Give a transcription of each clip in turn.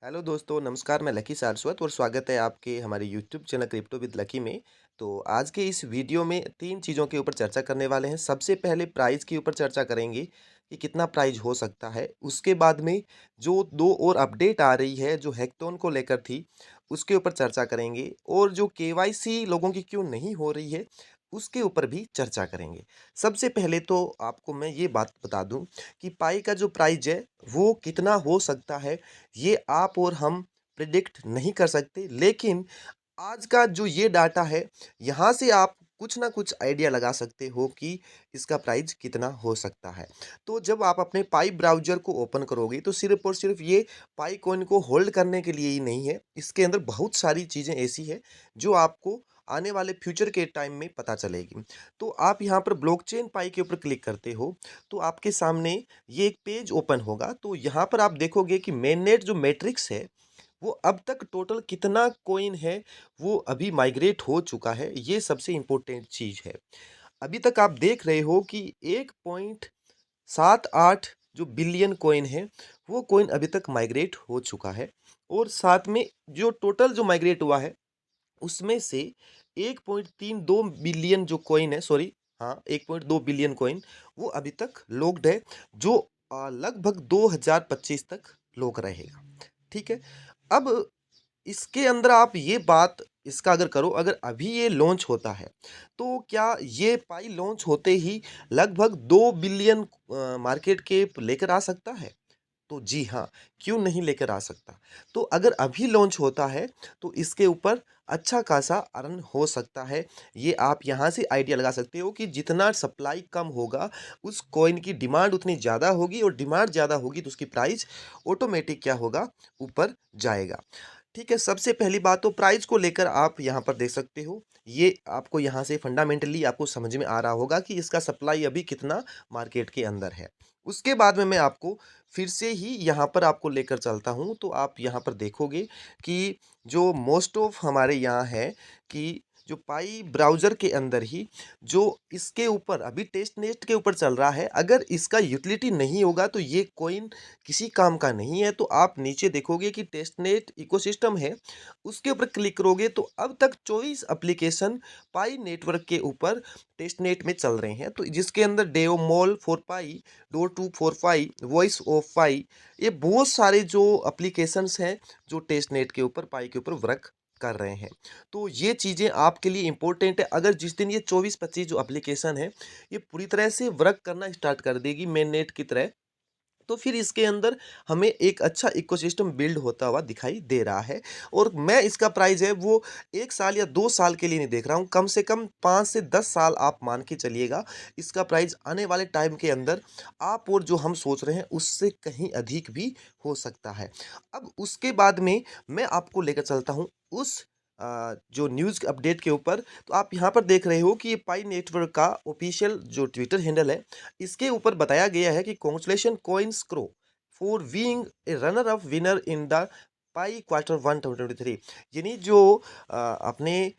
Hello दोस्तों, नमस्कार। मैं लकी सारस्वत और स्वागत है आपके हमारे YouTube channel crypto with lucky में। तो आज के इस वीडियो में 3 चीज़ों के ऊपर चर्चा करने वाले हैं। सबसे पहले प्राइस के ऊपर चर्चा करेंगे कि कितना प्राइस हो सकता है। उसके बाद में जो 2 और अपडेट आ रही है जो हैकथॉन को लेकर थी, उसके ऊपर चर्चा करेंगे और जो केवाईसी लोगों की क्यों नहीं हो रही है, उसके ऊपर भी चर्चा करेंगे। सबसे पहले तो आपको मैं ये बात बता दूँ कि पाई का जो प्राइस है, वो कितना हो सकता है, ये आप और हम प्रिडिक्ट नहीं कर सकते, लेकिन आज का जो ये डाटा है, यहाँ से आप कुछ ना कुछ आइडिया लगा सकते हो कि इसका प्राइस कितना हो सकता है। तो जब आप अपने पाई ब्राउज़र को ओपन करोगे, तो सिर्फ़ और सिर्फ़ ये पाई कॉइन को होल्ड करने के लिए ही नहीं है, इसके अंदर बहुत सारी चीज़ें ऐसी हैं, जो आपको आने वाले फ्यूचर के टाइम में पता चलेगी। तो आप यहाँ पर ब्लॉकचेन पाई के ऊपर क्लिक करते हो, तो आपके सामने ये एक पेज ओपन होगा। तो यहाँ पर आप देखोगे कि मेननेट जो मैट्रिक्स है, वो अब तक टोटल कितना कॉइन है, वो अभी माइग्रेट हो चुका है, ये सबसे इम्पोर्टेंट चीज़ है। अभी तक आप देख रहे हो कि 1.78 जो बिलियन कॉइन है, वो कॉइन अभी तक माइग्रेट हो चुका है और साथ में जो टोटल जो माइग्रेट हुआ है, उसमें से 1.32 बिलियन जो कॉइन है, सॉरी, हाँ, 1.2 बिलियन कॉइन वो अभी तक लॉक्ड है, जो लगभग 2025 तक लॉक रहेगा। ठीक है? अब इसके अंदर आप ये बात इसका अगर करो, अगर अभी ये लॉन्च होता है, तो क्या ये पाई लॉन्च होते ही लगभग 2 बिलियन मार्केट कैप लेकर आ सकता है? तो जी हाँ, क्यों नहीं लेकर आ सकता? तो अगर अभी लॉन्च होता है, तो इसके ऊपर अच्छा खासा अर्न हो सकता है। ये आप यहाँ से आइडिया लगा सकते हो कि जितना सप्लाई कम होगा, उस कॉइन की डिमांड उतनी ज़्यादा होगी और डिमांड ज़्यादा होगी तो उसकी प्राइस ऑटोमेटिक क्या होगा? ऊपर जाएगा। ठीक है, सबसे पहली बात तो प्राइस को लेकर आप यहाँ पर देख सकते हो। ये आपको यहाँ से फंडामेंटली आपको समझ में आ रहा होगा कि इसका सप्लाई अभी कितना मार्केट के अंदर है। उसके बाद में मैं आपको फिर से ही यहाँ पर आपको लेकर चलता हूँ, तो आप यहाँ पर देखोगे कि जो मोस्ट ऑफ हमारे यहाँ है कि जो पाई ब्राउज़र के अंदर ही जो इसके ऊपर अभी टेस्ट नेट के ऊपर चल रहा है, अगर इसका यूटिलिटी नहीं होगा तो ये कॉइन किसी काम का नहीं है। तो आप नीचे देखोगे कि टेस्टनेट इकोसिस्टम है, उसके ऊपर क्लिक करोगे तो अब तक 24 एप्लीकेशन पाई नेटवर्क के ऊपर टेस्टनेट में चल रहे हैं। तो जिसके अंदर डेओमॉल for pi, door to for pi, voice of pi, ये बहुत सारे जो एप्लीकेशंस हैं जो टेस्टनेट के ऊपर पाई के ऊपर वर्क कर रहे हैं। तो ये चीज़ें आपके लिए इम्पोर्टेंट है। अगर जिस दिन ये 24-25 जो एप्लीकेशन है, ये पूरी तरह से वर्क करना स्टार्ट कर देगी मेन नेट की तरह, तो फिर इसके अंदर हमें एक अच्छा इकोसिस्टम बिल्ड होता हुआ दिखाई दे रहा है। और मैं इसका प्राइस है वो 1 साल या 2 साल के लिए नहीं देख रहा हूँ, कम से कम 5 से 10 साल आप मान के चलिएगा। इसका प्राइस आने वाले टाइम के अंदर आप और जो हम सोच रहे हैं उससे कहीं अधिक भी हो सकता है। अब उसके बाद में मैं आपको लेकर चलता हूँ उस जो न्यूज़ अपडेट के ऊपर। तो आप यहाँ पर देख रहे हो कि ये पाई नेटवर्क का ऑफिशियल जो ट्विटर हैंडल है, इसके ऊपर बताया गया है कि congratulation coins crow for being a runner up winner in the pi quarter 1 2023। यानी जो अपने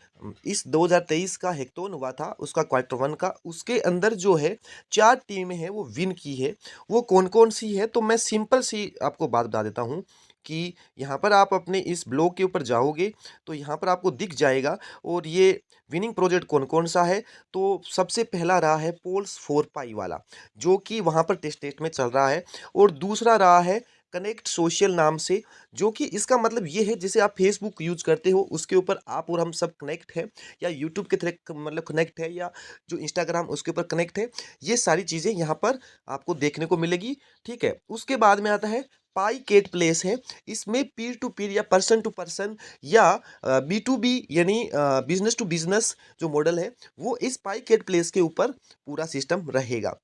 इस 2023 का हैकाथॉन हुआ था उसका क्वार्टर 1 का, उसके अंदर जो है 4 टीमें हैं वो विन की है। वो कौन-कौन सी है, तो मैं सिंपल सी आपको बात बता देता हूँ कि यहाँ पर आप अपने इस ब्लॉग के ऊपर जाओगे, तो यहाँ पर आपको दिख जाएगा। और ये विनिंग प्रोजेक्ट कौन-कौन सा है, तो सबसे पहला रहा है पोल्स 4 पाई वाला, जो कि वहाँ पर टेस्टनेट में चल रहा है। और दूसरा रहा है कनेक्ट सोशल नाम से, जो कि इसका मतलब ये है जैसे आप फेसबुक यूज़ करते हो उसके ऊपर आप और हम सब कनेक्ट हैं, या यूट्यूब के थ्रू मतलब कनेक्ट है, या जो इंस्टाग्राम उसके ऊपर कनेक्ट है। ये सारी चीज़ें यहाँ पर आपको देखने को मिलेगी। ठीक है, उसके बाद में आता है पाई केट प्लेस है। इसमें पीर टू पीर या पर्सन टू पर्सन या बी टू बी यानी बिजनेस टू बिजनेस जो मॉडल है, वो इस पाई केट प्लेस के ऊपर पूरा सिस्टम रहेगा।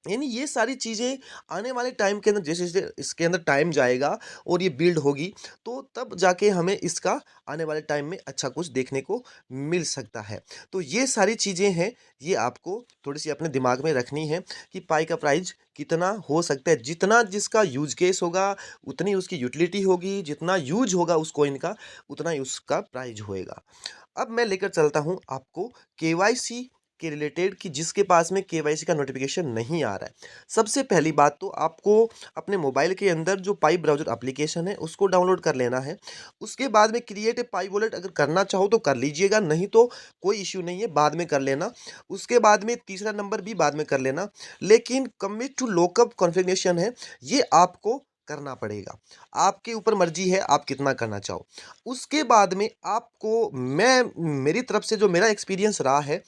यानी ये सारी चीज़ें आने वाले टाइम के अंदर जैसे-जैसे इसके अंदर टाइम जाएगा और ये बिल्ड होगी, तो तब जाके हमें इसका आने वाले टाइम में अच्छा कुछ देखने को मिल सकता है। तो ये सारी चीज़ें हैं, ये आपको थोड़ी-सी अपने दिमाग में रखनी है कि पाई का प्राइस कितना हो सकता है। जितना जिसका यूज़ केस होगा, उतनी उसकी यूटिलिटी होगी, जितना यूज़ होगा उस कॉइन का, उतना ही उसका प्राइस होएगा। अब मैं लेकर चलता हूँ आपको केवाईसी के रिलेटेड कि जिसके पास में केवाईसी का नोटिफिकेशन नहीं आ रहा है। सबसे पहली बात तो आपको अपने मोबाइल के अंदर जो पाई ब्राउज़र एप्लीकेशन है उसको डाउनलोड कर लेना है। उसके बाद में क्रिएट ए पाई वॉलेट अगर करना चाहो तो कर लीजिएगा, नहीं तो कोई इश्यू नहीं है, बाद में कर लेना। उसके बाद में तीसरा नंबर भी बाद में कर लेना। लेकिन कमिट टू लॉकअप कॉन्फ़िगरेशन है, ये आपको करना पड़ेगा। आपके ऊपर मर्ज़ी है आप कितना करना चाहो। उसके बाद में आपको मेरी तरफ से जो मेरा एक्सपीरियंस रहा है,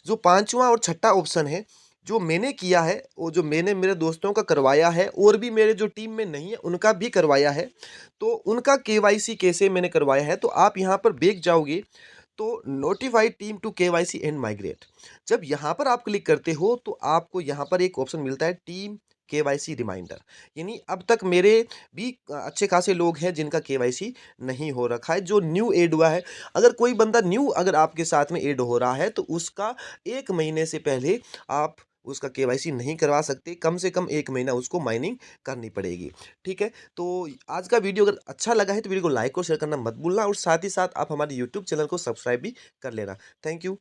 जो 5वां और छठा ऑप्शन है, जो मैंने किया है, वो जो मैंने मेरे दोस्तों का करवाया है और भी मेरे जो टीम में नहीं है उनका भी करवाया है। तो उनका केवाईसी कैसे मैंने करवाया है, तो आप यहाँ पर बैक जाओगे तो notify team to KYC and migrate. जब यहाँ पर आप क्लिक करते हो तो आपको यहाँ पर एक ऑप्शन मिलता है टीम केवाईसी रिमाइंडर। यानी अब तक मेरे भी अच्छे खासे लोग हैं जिनका केवाईसी नहीं हो रखा है, जो न्यू ऐड हुआ है। अगर कोई बंदा न्यू अगर आपके साथ में ऐड हो रहा है तो उसका 1 महीने से पहले आप उसका केवाईसी नहीं करवा सकते, कम से कम 1 महीना उसको माइनिंग करनी पड़ेगी। ठीक है? तो आज का वीडियो अगर अच्छा लगा है तो वीडियो को लाइक और शेयर करना मत भूलना, और साथ ही साथ आप हमारे यूट्यूब चैनल को सब्सक्राइब भी कर लेना। Thank you.